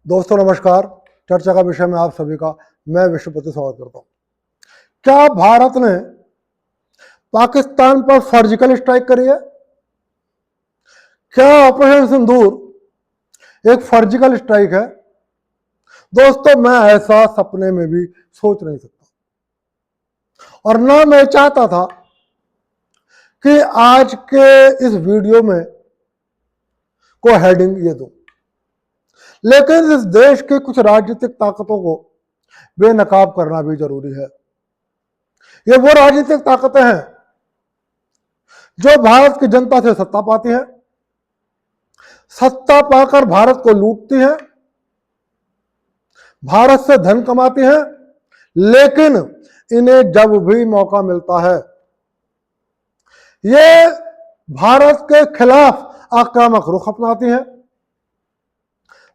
दोस्तों नमस्कार। चर्चा का विषय में आप सभी का मैं विश्वपति स्वागत करता हूं। क्या भारत ने पाकिस्तान पर सर्जिकल स्ट्राइक करी है? क्या ऑपरेशन सिंदूर एक सर्जिकल स्ट्राइक है? दोस्तों मैं ऐसा सपने में भी सोच नहीं सकता और ना मैं चाहता था कि आज के इस वीडियो में को हेडिंग ये दूं, लेकिन इस देश की कुछ राजनीतिक ताकतों को बेनकाब करना भी जरूरी है। ये वो राजनीतिक ताकतें हैं जो भारत की जनता से सत्ता पाती हैं, सत्ता पाकर भारत को लूटती हैं, भारत से धन कमाती हैं, लेकिन इन्हें जब भी मौका मिलता है ये भारत के खिलाफ आक्रामक रुख अपनाती हैं,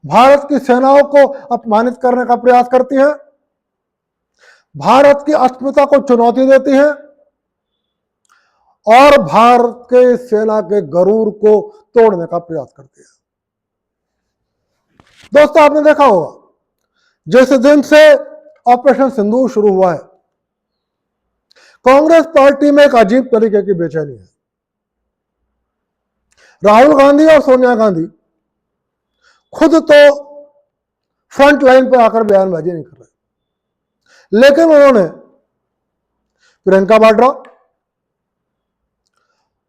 भारत की सेनाओं को अपमानित करने का प्रयास करती हैं, भारत की अस्मिता को चुनौती देती हैं और भारत के सेना के गरूर को तोड़ने का प्रयास करती है। दोस्तों आपने देखा होगा, जिस दिन से ऑपरेशन सिंदूर शुरू हुआ है, कांग्रेस पार्टी में एक अजीब तरीके की बेचैनी है। राहुल गांधी और सोनिया गांधी खुद तो फ्रंट लाइन पर आकर बयानबाजी नहीं कर रहे, लेकिन उन्होंने प्रियंका वाड्रा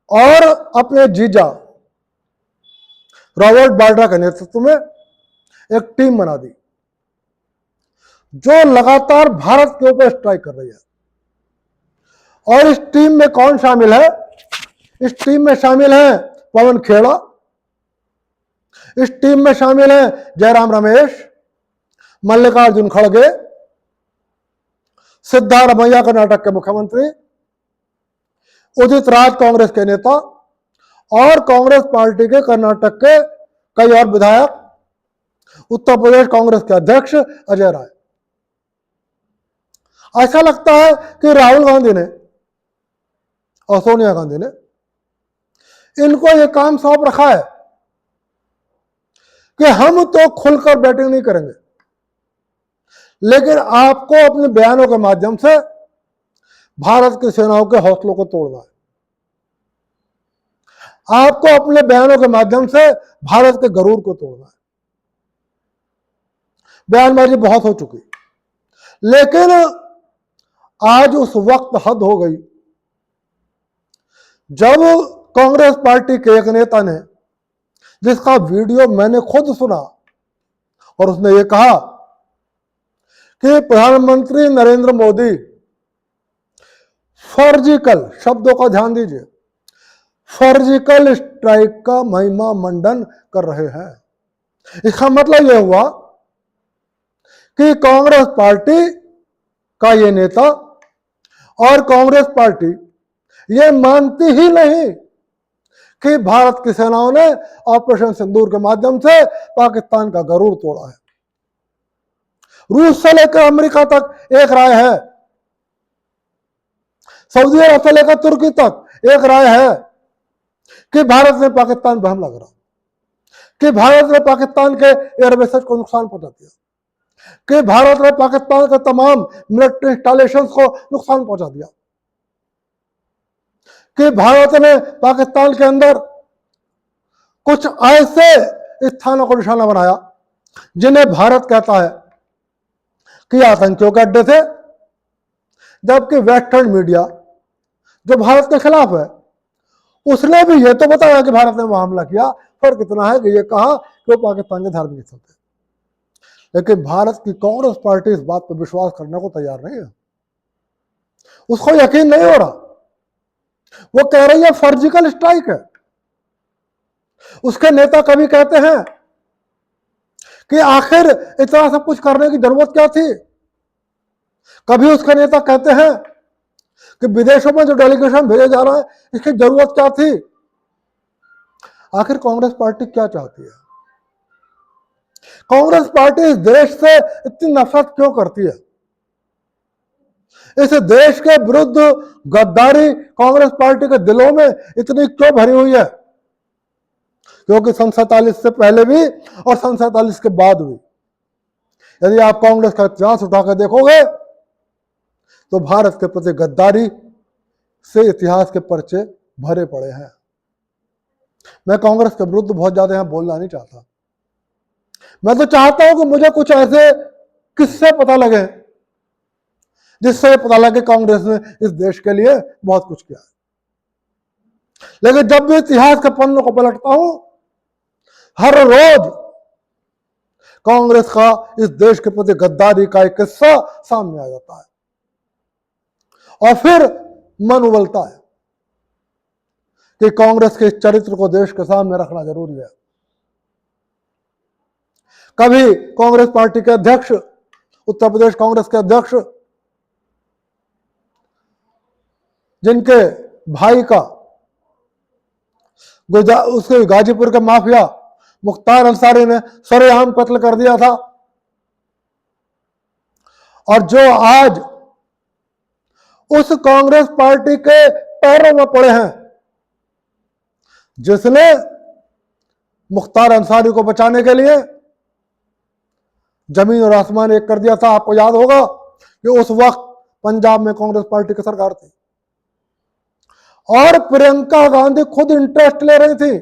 और अपने जीजा रॉबर्ट वाड्रा के नेतृत्व में एक टीम बना दी जो लगातार भारत के ऊपर स्ट्राइक कर रही है। और इस टीम में कौन शामिल है? इस टीम में शामिल हैं पवन खेड़ा, इस टीम में शामिल हैं जयराम रमेश, मल्लिकार्जुन खड़गे, सिद्धारमैया कर्नाटक के मुख्यमंत्री, उदित राज कांग्रेस के नेता और कांग्रेस पार्टी के कर्नाटक के कई और विधायक, उत्तर प्रदेश कांग्रेस के अध्यक्ष अजय राय। ऐसा लगता है कि राहुल गांधी ने और सोनिया गांधी ने इनको यह काम सौंप रखा है कि हम तो खुलकर बैटिंग नहीं करेंगे, लेकिन आपको अपने बयानों के माध्यम से भारत की सेनाओं के हौसलों को तोड़ना है, आपको अपने बयानों के माध्यम से भारत के गरूर को तोड़ना है। बयानबाजी बहुत हो चुकी, लेकिन आज उस वक्त हद हो गई जब कांग्रेस पार्टी के एक नेता ने, जिसका वीडियो मैंने खुद सुना, और उसने ये कहा कि प्रधानमंत्री नरेंद्र मोदी सर्जिकल, शब्दों का ध्यान दीजिए, सर्जिकल स्ट्राइक का महिमा मंडन कर रहे हैं। इसका मतलब यह हुआ कि कांग्रेस पार्टी का यह नेता और कांग्रेस पार्टी यह मानती ही नहीं कि भारत की सेनाओं ने ऑपरेशन सिंदूर के माध्यम से पाकिस्तान का गरूर तोड़ा है। रूस से लेकर अमेरिका तक एक राय है, सऊदी अरब से लेकर तुर्की तक एक राय है कि भारत ने पाकिस्तान पर हमला करा, कि भारत ने पाकिस्तान के एयरबेसेस को नुकसान पहुंचा दिया, कि भारत ने पाकिस्तान के तमाम मिलिट्री इंस्टॉलेशंस को नुकसान पहुंचा दिया, कि भारत ने पाकिस्तान के अंदर कुछ ऐसे स्थानों को निशाना बनाया जिन्हें भारत कहता है कि आतंकियों के अड्डे थे, जबकि वेस्टर्न मीडिया जो भारत के खिलाफ है उसने भी यह तो बताया कि भारत ने वहां हमला किया। फर्क इतना है कि यह कहा कि वो पाकिस्तान के धार्मिक स्थल थे, लेकिन भारत की कांग्रेस पार्टी इस बात पर विश्वास करने को तैयार नहीं है, उसको यकीन नहीं हो रहा। वो कह रही है सर्जिकल स्ट्राइक है। उसके नेता कभी कहते हैं कि आखिर इतना सब कुछ करने की जरूरत क्या थी, कभी उसके नेता कहते हैं कि विदेशों में जो डेलीगेशन भेजे जा रहा है इसकी जरूरत क्या थी। आखिर कांग्रेस पार्टी क्या चाहती है? कांग्रेस पार्टी इस देश से इतनी नफरत क्यों करती है? इस देश के विरुद्ध गद्दारी कांग्रेस पार्टी के दिलों में इतनी क्यों भरी हुई है? क्योंकि सन 47 से पहले भी और सन 47 के बाद भी यदि आप कांग्रेस का इतिहास उठाकर देखोगे तो भारत के प्रति गद्दारी से इतिहास के पर्चे भरे पड़े हैं। मैं कांग्रेस के विरुद्ध बहुत ज्यादा यहां बोलना नहीं चाहता। मैं तो चाहता हूं कि मुझे कुछ ऐसे किस्से पता लगे जिससे पता लगे कांग्रेस ने इस देश के लिए बहुत कुछ किया है। लेकिन जब भी इतिहास के पन्नों को पलटता हूं, हर रोज कांग्रेस का इस देश के प्रति गद्दारी का एक किस्सा सामने आ जाता है और फिर मन उबलता है कि कांग्रेस के इस चरित्र को देश के सामने रखना जरूरी है। कभी कांग्रेस पार्टी के अध्यक्ष, उत्तर प्रदेश कांग्रेस के अध्यक्ष, जिनके भाई का उसके गाजीपुर के माफिया मुख्तार अंसारी ने सरेआम कत्ल कर दिया था, और जो आज उस कांग्रेस पार्टी के पैरों में पड़े हैं जिसने मुख्तार अंसारी को बचाने के लिए जमीन और आसमान एक कर दिया था। आपको याद होगा कि उस वक्त पंजाब में कांग्रेस पार्टी की सरकार थी और प्रियंका गांधी खुद इंटरेस्ट ले रही थी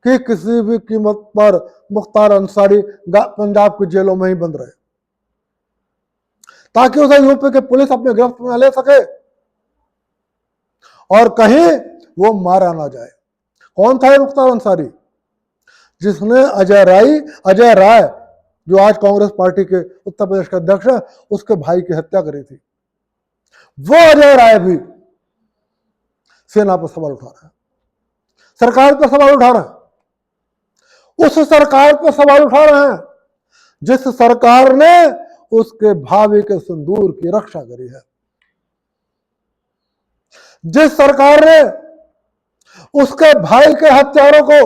कि किसी भी कीमत पर मुख्तार अंसारी पंजाब की जेलों में ही बंद रहे ताकि उसे यूपी की पुलिस अपने गिरफ्त में ले सके और कहीं वो मारा ना जाए। कौन था ये मुख्तार अंसारी? जिसने अजय राय जो आज कांग्रेस पार्टी के उत्तर प्रदेश के अध्यक्ष है, उसके भाई की हत्या करी थी। वो अजय राय भी सेना पर सवाल उठा रहा है, सरकार पर सवाल उठा रहा है, उस सरकार पर सवाल उठा रहे हैं जिस सरकार ने उसके भाभी के सिंदूर की रक्षा करी है, जिस सरकार ने उसके भाई के हत्यारों को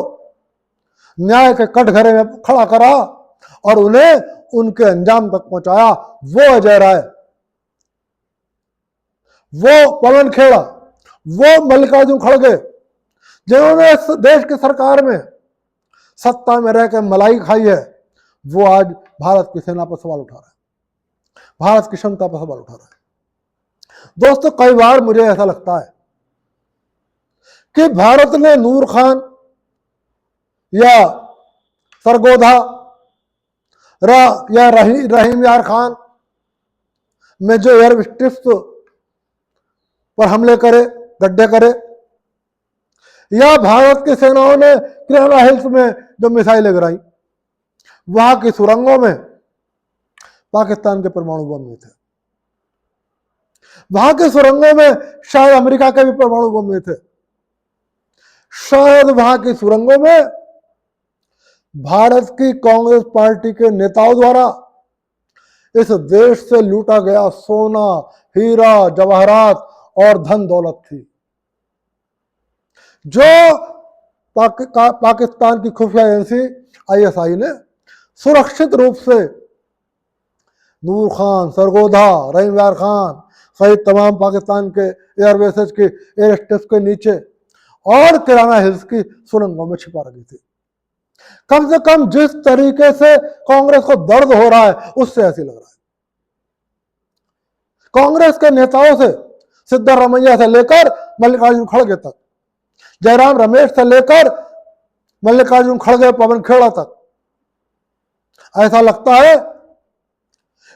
न्याय के कटघरे में खड़ा करा और उन्हें उनके अंजाम तक पहुंचाया। वो अजय राय, वो पवन खेड़ा, वो मल्लिकार्जुन खड़गे, जिन्होंने इस देश की सरकार में सत्ता में रहकर मलाई खाई है, वो आज भारत की सेना पर सवाल उठा रहा है, भारत की क्षमता पर सवाल उठा रहा है। दोस्तों, कई बार मुझे ऐसा लगता है कि भारत ने नूर खान या सरगोधा या रहीम यार खान में जो एयर स्ट्रिप्स पर हमले करे, गड्ढे करे, या भारत की सेनाओं ने किराना हिल्स में जो मिसाइलें गिराई, वहां की सुरंगों में पाकिस्तान के परमाणु बम नहीं थे, वहां के सुरंगों में शायद अमेरिका के भी परमाणु बम नहीं थे, शायद वहां की सुरंगों में भारत की कांग्रेस पार्टी के नेताओं द्वारा इस देश से लूटा गया सोना, हीरा, जवाहरात और धन दौलत थी, जो पाकिस्तान की खुफिया एजेंसी ISI ने सुरक्षित रूप से नूर खान, सरगोधा, रहीम यार खान सहित तमाम पाकिस्तान के एयरबेसेस के एयर स्ट्रिप्स के नीचे और किराना हिल्स की सुरंगों में छिपा रखी थी। कम से कम जिस तरीके से कांग्रेस को दर्द हो रहा है उससे ऐसी लग रहा है। कांग्रेस के नेताओं से सिद्धारमैया से लेकर मल्लिकार्जुन खड़गे तक, जयराम रमेश से लेकर मल्लिकार्जुन खड़गे, पवन खेड़ा तक, ऐसा लगता है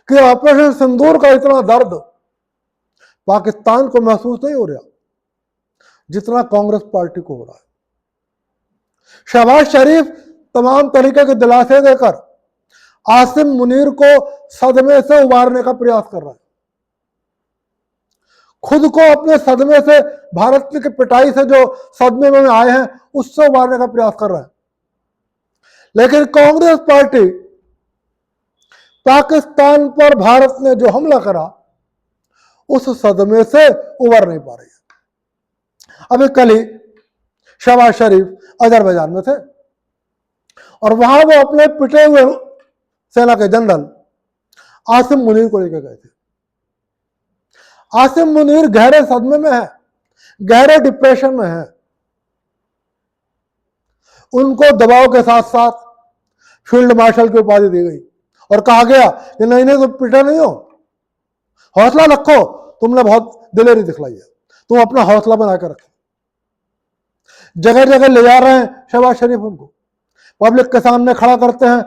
कि ऑपरेशन सिंदूर का इतना दर्द पाकिस्तान को महसूस नहीं हो रहा जितना कांग्रेस पार्टी को हो रहा है। शहबाज शरीफ तमाम तरीके के दिलासे देकर आसिम मुनीर को सदमे से उबारने का प्रयास कर रहा है, खुद को अपने सदमे से, भारत की पिटाई से जो सदमे में आए हैं उससे उबारने का प्रयास कर रहा है। लेकिन कांग्रेस पार्टी पाकिस्तान पर भारत ने जो हमला करा उस सदमे से उबर नहीं पा रही है। अभी कल ही शहबाज शरीफ अजरबैजान में थे और वहां वो अपने पिटे हुए सेना के जनरल आसिम मुनीर को लेकर गए थे। आसिम मुनीर गहरे सदमे में है, गहरे डिप्रेशन में है। उनको दबाव के साथ साथ फील्ड मार्शल की उपाधि दी गई और कहा गया कि नहीं नहीं तुम पिटे नहीं हो, हौसला रखो, तुमने बहुत दिलेरी दिखलाई है, तुम अपना हौसला बना कर रखो। जगह जगह ले जा रहे हैं शहबाज शरीफ, उनको पब्लिक के सामने खड़ा करते हैं।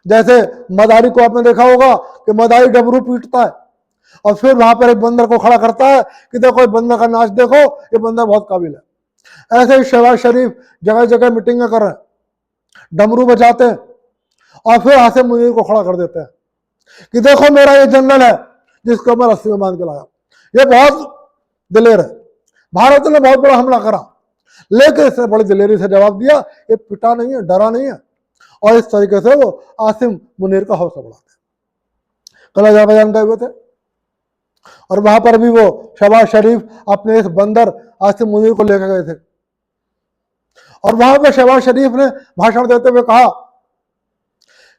जैसे मदारी को आपने देखा होगा कि मदारी डमरू पीटता है और फिर वहां पर एक बंदर को खड़ा करता है कि देखो ये बंदर का नाच देखो, ये बंदर बहुत काबिल है। ऐसे ही शहबाज शरीफ जगह जगह मीटिंगें कर रहे हैं, डमरू बजाते हैं और फिर आसिम मुनीर को खड़ा कर देते हैं कि देखो मेरा ये जनरल है जिसको मैं रस्सी में बांध के लाया, ये बहुत दिलेर है। भारत ने बहुत बड़ा हमला करा, लेकिन इसने बड़ी दिलेरी से जवाब दिया, ये पिटा नहीं है, डरा नहीं है, और इस तरीके से वो आसिम मुनीर का हौसला बढ़ाते। कल अजरबैजान गए हुए थे और वहां पर भी वो शहबाज शरीफ अपने इस बंदर आसिम मुनीर को लेकर गए थे और वहां पर शहबाज शरीफ ने भाषण देते हुए कहा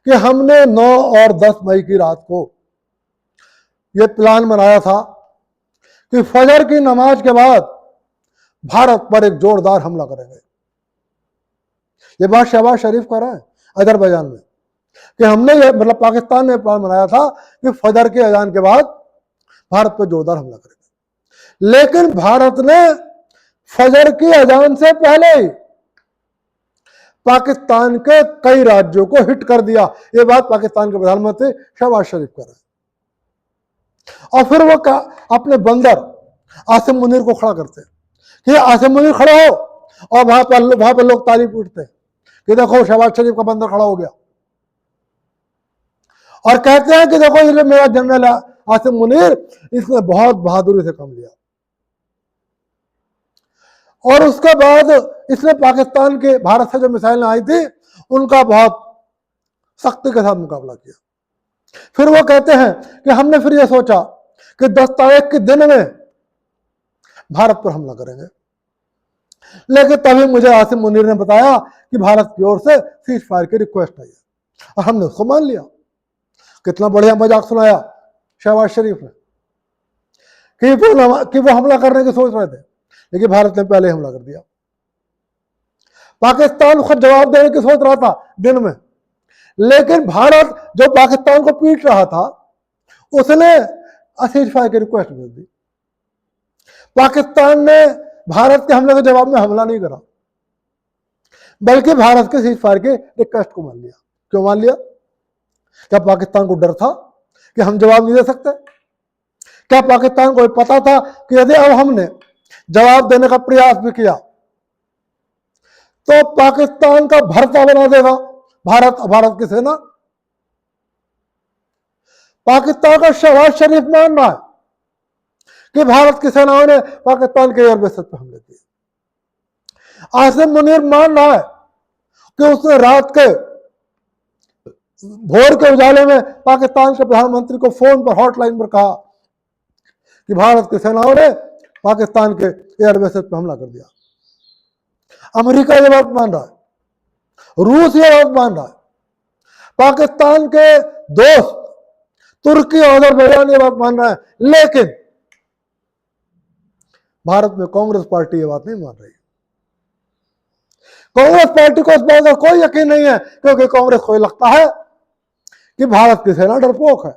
कि हमने 9 और 10 मई की रात को ये प्लान बनाया था कि फजर की नमाज के बाद भारत पर एक जोरदार हमला करेंगे। ये बात शहबाज शरीफ कर रहे हैं अजरबैजान में कि हमने ये मतलब पाकिस्तान ने प्लान बनाया था कि फजर के अजान के बाद भारत पर जोरदार हमला करेंगे, लेकिन भारत ने फजर की अजान से पहले ही पाकिस्तान के कई राज्यों को हिट कर दिया। ये बात पाकिस्तान के प्रधानमंत्री शहबाज शरीफ कर रहे हैं और फिर वो अपने बंदर आसिम मुनीर को खड़ा करते हैं कि आसिम मुनीर खड़े हो, और वहां पर लोग ताली पीटते हैं कि देखो शहबाज शरीफ का बंदर खड़ा हो गया, और कहते हैं कि देखो ये मेरा जनरल है आसिम मुनीर, इसने बहुत बहादुरी से काम लिया। और उसके बाद इसने पाकिस्तान के भारत से जो मिसाइलें आई थी उनका बहुत सख्ती के साथ मुकाबला किया। फिर वो कहते हैं कि हमने फिर ये सोचा कि 10 तारीख के दिन में भारत पर हमला करेंगे, लेकिन तभी मुझे आसिम मुनीर ने बताया कि भारत की ओर से सीज फायर की रिक्वेस्ट आई है और हमने उसको मान लिया। कितना बढ़िया मजाक सुनाया शहबाज शरीफ ने कि वो हमला करने की सोच रहे थे, लेकिन भारत ने पहले हमला कर दिया। पाकिस्तान खुद जवाब देने की सोच रहा था दिन में, लेकिन भारत जो पाकिस्तान को पीट रहा था उसने सीज फायर की रिक्वेस्ट भेज दी। पाकिस्तान ने भारत के हमले के जवाब में हमला नहीं करा, बल्कि भारत के सीज फायर के रिक्वेस्ट को मान लिया। क्यों मान लिया? क्या पाकिस्तान को डर था कि हम जवाब नहीं दे सकते? क्या पाकिस्तान को पता था कि यदि अब हमने जवाब देने का प्रयास भी किया तो पाकिस्तान का भरता बना देगा भारत की सेना? पाकिस्तान का शहबाज शरीफ मान रहा है कि भारत की सेनाओं ने पाकिस्तान के एयरबेस पर हमले किए। आसिम मुनीर मान रहा है कि उसने रात के भोर के उजाले में पाकिस्तान के प्रधानमंत्री को फोन पर हॉटलाइन पर कहा कि भारत की सेनाओं ने पाकिस्तान के एयरबेस पर हमला कर दिया। अमेरिका ये बात मान रहा है, रूस ये बात मान रहा है, पाकिस्तान के दोस्त तुर्की और अजरबैजान ये बात मान रहा है, लेकिन भारत में कांग्रेस पार्टी ये बात नहीं मान रही। कांग्रेस पार्टी को इस बात का कोई यकीन नहीं है, क्योंकि कांग्रेस को लगता है कि भारत की सेना डरपोक है,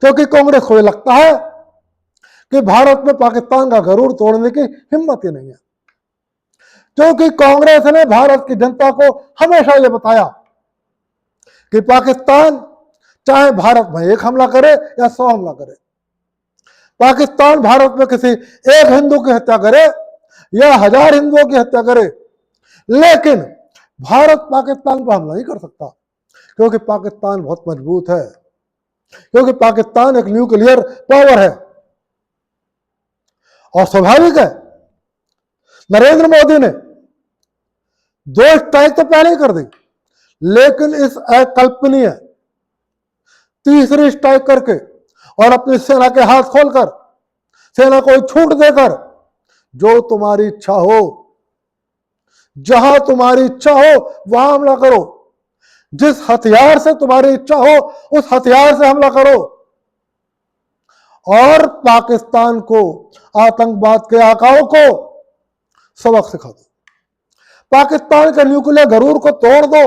क्योंकि कांग्रेस को लगता है कि भारत में पाकिस्तान का गरूर तोड़ने की हिम्मत ही नहीं है। क्योंकि कांग्रेस ने भारत की जनता को हमेशा यह बताया कि पाकिस्तान चाहे भारत में 1 हमला करे या 100 हमला करे, पाकिस्तान भारत में किसी एक हिंदू की हत्या करे या 1000 हिंदुओं की हत्या करे, लेकिन भारत पाकिस्तान पर हमला नहीं कर सकता, क्योंकि पाकिस्तान बहुत मजबूत है, क्योंकि पाकिस्तान एक न्यूक्लियर पावर है। और स्वाभाविक है, नरेंद्र मोदी ने 2 स्ट्राइक तो पहले ही कर दी, लेकिन इस अकल्पनीय 3री स्ट्राइक करके और अपनी सेना के हाथ खोलकर, सेना को छूट देकर, जो तुम्हारी इच्छा हो, जहां तुम्हारी इच्छा हो वहां हमला करो, जिस हथियार से तुम्हारी इच्छा हो उस हथियार से हमला करो, और पाकिस्तान को, आतंकवाद के आकाओं को सबक सिखा दो, पाकिस्तान के न्यूक्लियर गरूर को तोड़ दो,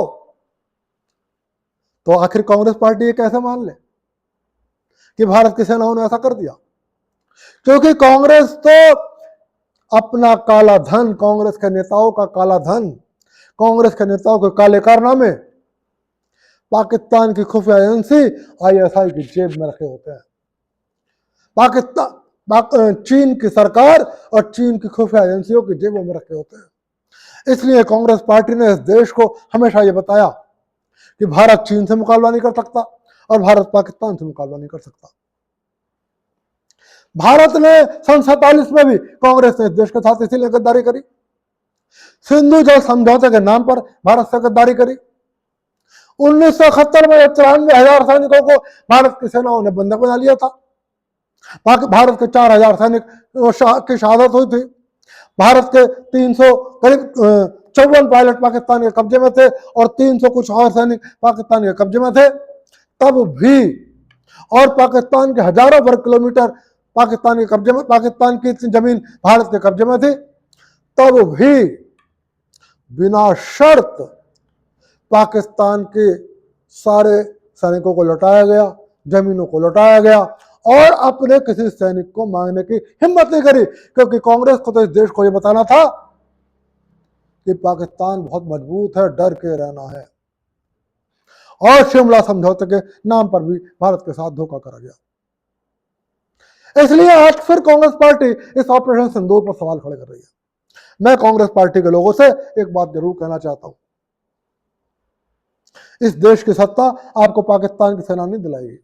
तो आखिर कांग्रेस पार्टी ये कैसे मान ले कि भारत की सेनाओं ने ऐसा कर दिया? क्योंकि कांग्रेस तो अपना काला धन, कांग्रेस के नेताओं का काला धन, कांग्रेस के नेताओं के काले कारनामे पाकिस्तान की खुफिया एजेंसी ISI की जेब में रखे होते हैं। चीन की सरकार और चीन की खुफिया एजेंसियों की जेबों में रखे होते हैं। इसलिए कांग्रेस पार्टी ने इस देश को हमेशा ये बताया कि भारत चीन से मुकाबला नहीं कर सकता और भारत पाकिस्तान से मुकाबला नहीं कर सकता। भारत ने सन 47 में भी कांग्रेस ने इस देश के साथ इसीलिए गद्दारी करी। सिंधु जल समझौते के नाम पर भारत से गद्दारी करी। 1971 में 93,000 सैनिकों को भारत की सेनाओं ने बंधक बना लिया था। भारत के 4,000 सैनिक की शहादत हुई थी। भारत के 300 करीब 54 पायलट पाकिस्तान के कब्जे में थे और 300 कुछ और सैनिक पाकिस्तान के कब्जे में थे। तब भी, और पाकिस्तान के हजारों वर्ग किलोमीटर पाकिस्तान के कब्जे में, पाकिस्तान की जमीन भारत के कब्जे में थी, तब भी बिना शर्त पाकिस्तान के सारे सैनिकों को लौटाया गया, जमीनों को लौटाया गया और अपने किसी सैनिक को मांगने की हिम्मत नहीं करी, क्योंकि कांग्रेस को तो इस देश को यह बताना था कि पाकिस्तान बहुत मजबूत है, डर के रहना है। और शिमला समझौते के नाम पर भी भारत के साथ धोखा करा गया। इसलिए आज फिर कांग्रेस पार्टी इस ऑपरेशन सिंदूर पर सवाल खड़े कर रही है। मैं कांग्रेस पार्टी के लोगों से एक बात जरूर कहना चाहता हूं, इस देश की सत्ता आपको पाकिस्तान की सेना नहीं दिलाएगी।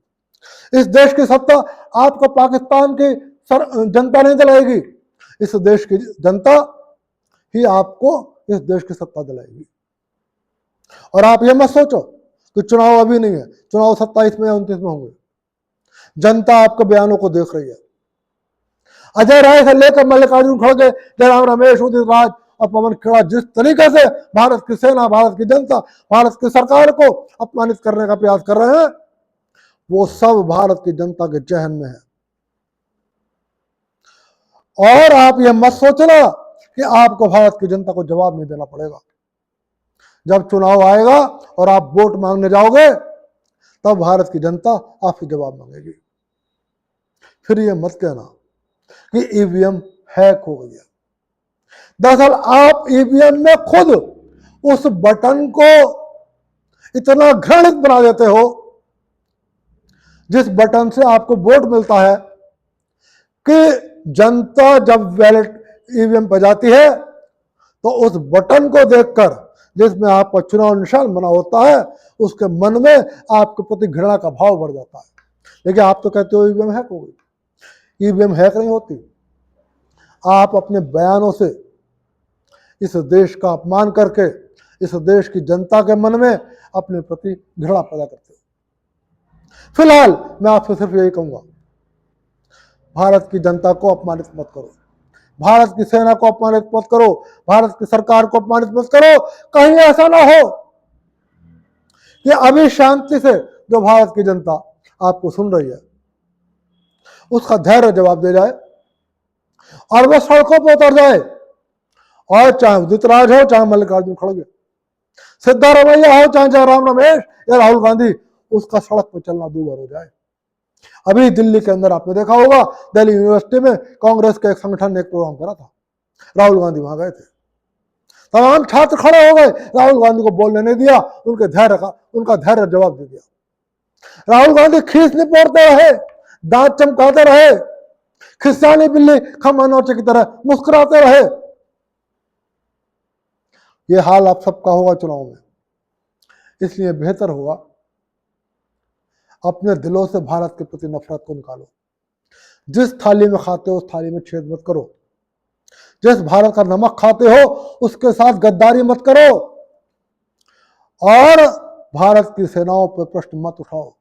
इस देश की सत्ता आपको पाकिस्तान की जनता नहीं दिलाएगी। इस देश की जनता ही आपको इस देश की सत्ता दिलाएगी। और आप ये मत सोचो कि चुनाव अभी नहीं है, चुनाव 27 में या 29 में होंगे। जनता आपके बयानों को देख रही है। अजय राय से लेकर मल्लिकार्जुन खड़गे, जयराम रमेश, उदित राज और पवन खेड़ा जिस तरीके से भारत की सेना, भारत की जनता, भारत की सरकार को अपमानित करने का प्रयास कर रहे हैं, वो सब भारत की जनता के जहन में है। और आप ये मत सोचना कि आपको भारत की जनता को जवाब नहीं देना पड़ेगा। जब चुनाव आएगा और आप वोट मांगने जाओगे, तब भारत की जनता आपसे जवाब मांगेगी। फिर ये मत कहना कि ईवीएम हैक हो गया। दरअसल आप ईवीएम में खुद उस बटन को इतना घृणित बना देते हो, जिस बटन से आपको वोट मिलता है, कि जनता जब बैलेट ईवीएम पर जाती है तो उस बटन को देखकर जिसमें आपका चुनाव निशान बना होता है, उसके मन में आपके प्रति घृणा का भाव बढ़ जाता है। लेकिन आप तो कहते हो ईवीएम हैक हो गई। ईवीएम हैक नहीं होती। आप अपने बयानों से इस देश का अपमान करके इस देश की जनता के मन में अपने प्रति घृणा पैदा करते हो। फिलहाल मैं आपसे सिर्फ यही कहूंगा, भारत की जनता को अपमानित मत करो, भारत की सेना को अपमानित मत करो, भारत की सरकार को अपमानित मत करो। कहीं ऐसा ना हो कि अभी शांति से जो भारत की जनता आपको सुन रही है, उसका धैर्य जवाब दे जाए और वह सड़कों पर उतर जाए, और चाहे उदित राज हो, चाहे मल्लिकार्जुन खड़गे, सिद्धारमैया हो, चाहे जयराम रमेश या राहुल गांधी, उसका सड़क पर चलना दूभर हो जाए। अभी दिल्ली के अंदर आपने देखा होगा, दिल्ली यूनिवर्सिटी में कांग्रेस के एक संगठन ने एक प्रोग्राम करा था, राहुल गांधी वहां गए थे। तमाम छात्र खड़े हो गए, राहुल गांधी को बोलने नहीं दिया, उनका धैर्य जवाब दे दिया। राहुल गांधी खीस निपोड़ते रहे, दांत चमकाते रहे, खिस्सानी बिल्ली खम्मा नोचे की तरह मुस्कुराते रहे। ये हाल आप सबका होगा चुनाव में। इसलिए बेहतर होगा अपने दिलों से भारत के प्रति नफरत को निकालो। जिस थाली में खाते हो उस थाली में छेद मत करो। जिस भारत का नमक खाते हो उसके साथ गद्दारी मत करो, और भारत की सेनाओं पर प्रश्न मत उठाओ।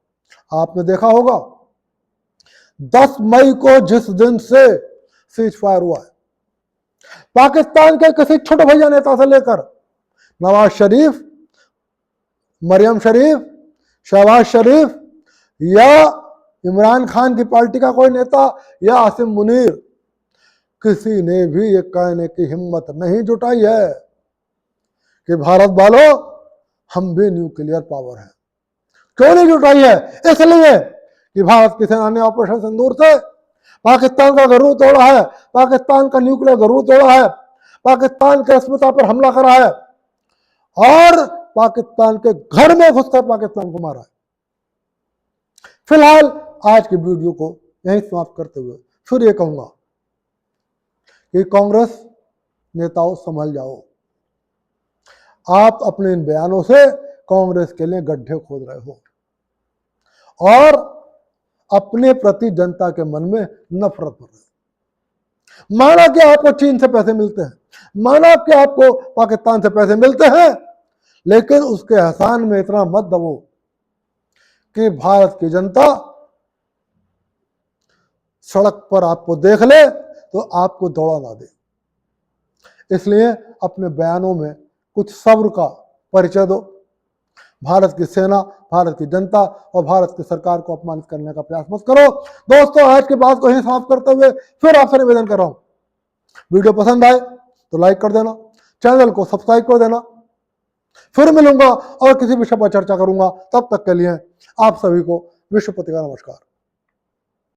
आपने देखा होगा 10 मई को जिस दिन से सीज फायर हुआ है, पाकिस्तान के किसी छोटे भैया नेता से लेकर नवाज शरीफ, मरियम शरीफ, शहबाज शरीफ या इमरान खान की पार्टी का कोई नेता या आसिम मुनीर, किसी ने भी ये कहने की हिम्मत नहीं जुटाई है कि भारत वालों हम भी न्यूक्लियर पावर हैं। क्यों नहीं जुटाई है? इसलिए कि भारत की सेना ने ऑपरेशन सिंदूर से पाकिस्तान का गरूर तोड़ा है, पाकिस्तान का न्यूक्लियर गरूर तोड़ा है, पाकिस्तान के अस्मिता पर हमला करा है और पाकिस्तान के घर में घुसकर पाकिस्तान को मारा है। फिलहाल आज की वीडियो को यहीं समाप्त करते हुए फिर ये कहूंगा कि कांग्रेस नेताओं संभल जाओ। आप अपने इन बयानों से कांग्रेस के लिए गड्ढे खोद रहे हो और अपने प्रति जनता के मन में नफरत भर रहे हो। माना कि आपको चीन से पैसे मिलते हैं, माना कि आपको पाकिस्तान से पैसे मिलते हैं, लेकिन उसके एहसान में इतना मत दबो कि भारत की जनता सड़क पर आपको देख ले तो आपको दौड़ा ना दे। इसलिए अपने बयानों में कुछ सब्र का परिचय दो। भारत की सेना, भारत की जनता और भारत की सरकार को अपमानित करने का प्रयास मत करो। दोस्तों, आज की बात को यहीं समाप्त करते हुए फिर आपसे निवेदन कर रहा हूं, वीडियो पसंद आए तो लाइक कर देना, चैनल को सब्सक्राइब कर देना। फिर मिलूंगा और किसी विषय पर चर्चा करूंगा। तब तक के लिए आप सभी को विश्वपति का नमस्कार।